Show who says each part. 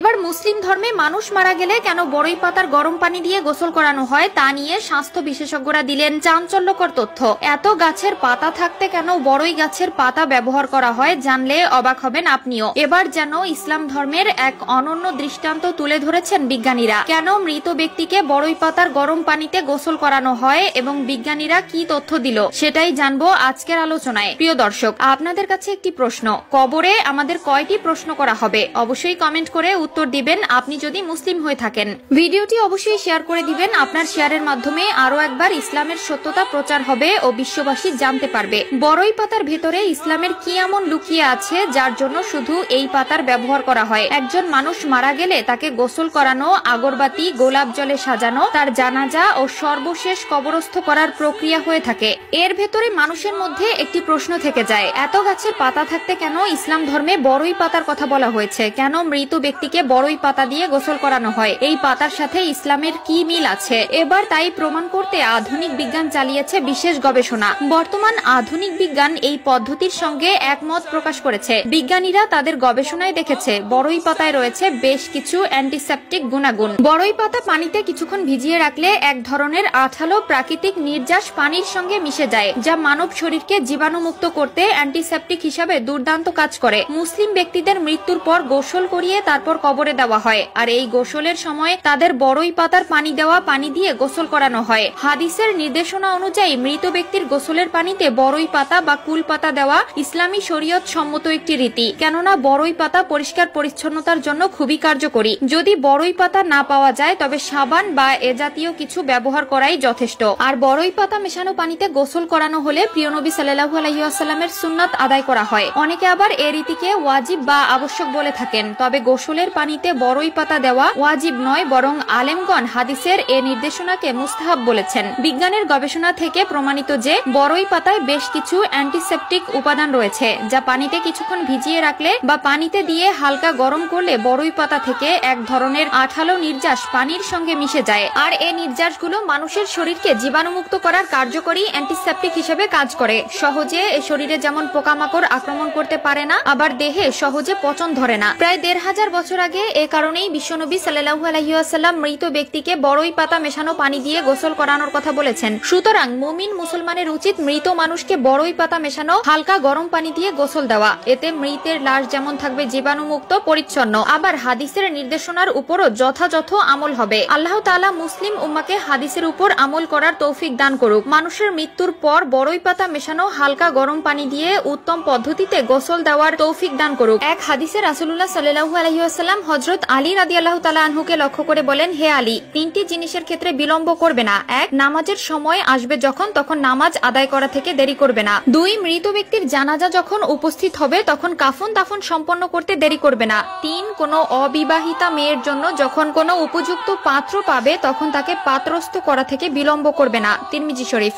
Speaker 1: এবার মুসলিম ধর্মে মানুষ মারা গেলে কেন বড়ই পাতার গরম পানি দিয়ে গোসল করানো হয় তা নিয়ে স্বাস্থ্য বিশেষজ্ঞরা দিলেন চাঞ্চল্যকর তথ্য। এত গাছের পাতা থাকতে কেন বড়ই গাছের পাতা ব্যবহার করা হয় জানলে অবাক হবেন আপনিও। এবার যেন ইসলাম ধর্মের এক অনন্য দৃষ্টান্ত তুলে ধরেছেন বিজ্ঞানীরা। কেন মৃত ব্যক্তিকে বড়ই পাতার গরম পানিতে গোসল করানো হয় এবং বিজ্ঞানীরা কি তথ্য দিল সেটাই জানবো আজকের আলোচনায়। প্রিয় দর্শক, আপনাদের কাছে একটি প্রশ্ন, কবরে আমাদের কয়টি প্রশ্ন করা হবে? অবশ্যই কমেন্ট করে উত্তর দিবেন আপনি যদি মুসলিম হয়ে থাকেন। ভিডিওটি অবশ্যই শেয়ার করে দিবেন, আপনার শেয়ারের মাধ্যমে আরো একবার ইসলামের সত্যতা প্রচার হবে ও বিশ্ববাসী জানতে পারবে বড়ই পাতার ভেতরে ইসলামের কি এমন লুকিয়ে আছে যার জন্য শুধু এই পাতার ব্যবহার করা হয়। একজন মানুষ মারা গেলে তাকে গোসল করানো, আগরবাতি গোলাপ জলে সাজানো, তার জানাজা ও সর্বশেষ কবরস্থ করার প্রক্রিয়া হয়ে থাকে। এর ভেতরে মানুষের মধ্যে একটি প্রশ্ন থেকে যায়, এত গাছের পাতা থাকতে কেন ইসলাম ধর্মে বড়ই পাতার কথা বলা হয়েছে? কেন মৃত ব্যক্তিকে বড়ই পাতা দিয়ে গোসল করানো হয়? এই পাতার সাথে ইসলামের কি মিল আছে? এবার তাই প্রমাণ করতে আধুনিক বিজ্ঞান চালিয়েছে বিশেষ গবেষণা। বর্তমান আধুনিক বিজ্ঞান এই পদ্ধতির সঙ্গে একমত প্রকাশ করেছে। বিজ্ঞানীরা তাদের গবেষণায় দেখেছে বড়ই পাতায় রয়েছে বেশ কিছু অ্যান্টিসেপটিক গুণাগুণ। বড়ই পাতা পানিতে কিছুক্ষণ ভিজিয়ে রাখলে এক ধরনের আঠালো প্রাকৃতিক নির্যাস পানির সঙ্গে মিশে যায়, যা মানব শরীরকে জীবাণুমুক্ত করতে অ্যান্টিসেপটিক হিসাবে দুর্দান্ত কাজ করে। মুসলিম ব্যক্তিদের মৃত্যুর পর গোসল করিয়ে তারপর কবরে দেওয়া হয়, আর এই গোসলের সময় তাদের বড়ই পাতার পানি দেওয়া পানি দিয়ে গোসল করানো হয়। হাদিসের নির্দেশনা অনুযায়ী মৃত ব্যক্তির গোসলের পানিতে বড়ই পাতা বা কুল পাতা দেওয়া ইসলামী শরীয়ত সম্মত একটি রীতি, কেননা বড়ই পাতা পরিষ্কার পরিচ্ছন্নতার জন্য খুবই কার্যকরী। যদি বড়ই পাতা না পাওয়া যায় তবে সাবান বা এ জাতীয় কিছু ব্যবহার করাই যথেষ্ট। আর বড়ই পাতা মেশানো পানিতে গোসল করানো হলে প্রিয় নবী সাল্লাল্লাহু আলাইহি ওয়াসাল্লামের সুন্নাত আদায় করা হয়। অনেকে আবার এই রীতিকে ওয়াজিব বা আবশ্যক বলে থাকেন, তবে গোসলের পানিতে বড়ই পাতা দেওয়া ওয়াজিব নয়, বরং আলেমগণ হাদিসের এ নির্দেশনাকে মুস্তাহাব বলেছেন। বিজ্ঞানের গবেষণা থেকে প্রমাণিত যে বড়ই পাতায় বেশ কিছু অ্যান্টিসেপটিক উপাদান রয়েছে, যা পানিতে কিছুক্ষণ ভিজিয়ে রাখলে বা পানিতে দিয়ে হালকা গরম করলে বড়ই পাতা থেকে এক ধরনের আঠালো নির্যাস পানির সঙ্গে মিশে যায়। আর এই নির্যাসগুলো মানুষের শরীরকে জীবাণুমুক্ত করার কার্যকরী অ্যান্টিসেপটিক হিসেবে কাজ করে। সহজে শরীরে যেমন পোকামাকড় আক্রমণ করতে পারে না, আবার দেহে সহজে পচন ধরে না। প্রায় ১৫০০ বছর আগে এ কারণেই বিশ্বনবী সাল্লাল্লাহু আলাইহি ওয়াসাল্লাম মৃত ব্যক্তিকে বড়ই পাতা মেশানো পানি দিয়ে গোসল করানোর কথা বলেছেন। সুতরাং মুমিন মুসলমানের উচিত মৃত মানুষকে বড়ই পাতা মেশানো হালকা গরম পানি দিয়ে গোসল দেওয়া। এতে মৃতের লাশ যেমন থাকবে জীবাণুমুক্ত পরিচ্ছন্ন, আবার হাদিসের নির্দেশনার উপরও যথাযথ আমল হবে। আল্লাহ তাআলা মুসলিম উম্মাকে হাদিসের উপর আমল করার তৌফিক দান করুক। মানুষের মৃত্যুর পর বড়ই পাতা মেশানো হালকা গরম পানি দিয়ে উত্তম পদ্ধতিতে গোসল দেওয়ার তৌফিক দান করুক। এক হাদিসে রাসূলুল্লাহ সাল্লাল্লাহু আলাইহি ওয়াসাল্লাম হযরত আলী রাদিয়াল্লাহু তাআলা আনহুকে লক্ষ্য করে বলেন, হে আলী, তিনটি জিনিসের ক্ষেত্রে বিলম্ব করবে না। এক, নামাজের সময় আসবে তখন নামাজ আদায় করা থেকে দেরি করবে না। দুই, মৃত ব্যক্তির জানাজা যখন উপস্থিত হবে তখন কাফন দাফন সম্পন্ন করতে দেরি করবে না। তিন, কোনো অবিবাহিতা মেয়ের জন্য যখন কোনো উপযুক্ত পাত্র পাবে তখন তাকে পাত্রস্থ করা থেকে বিলম্ব করবে না। তিরমিজি শরীফ।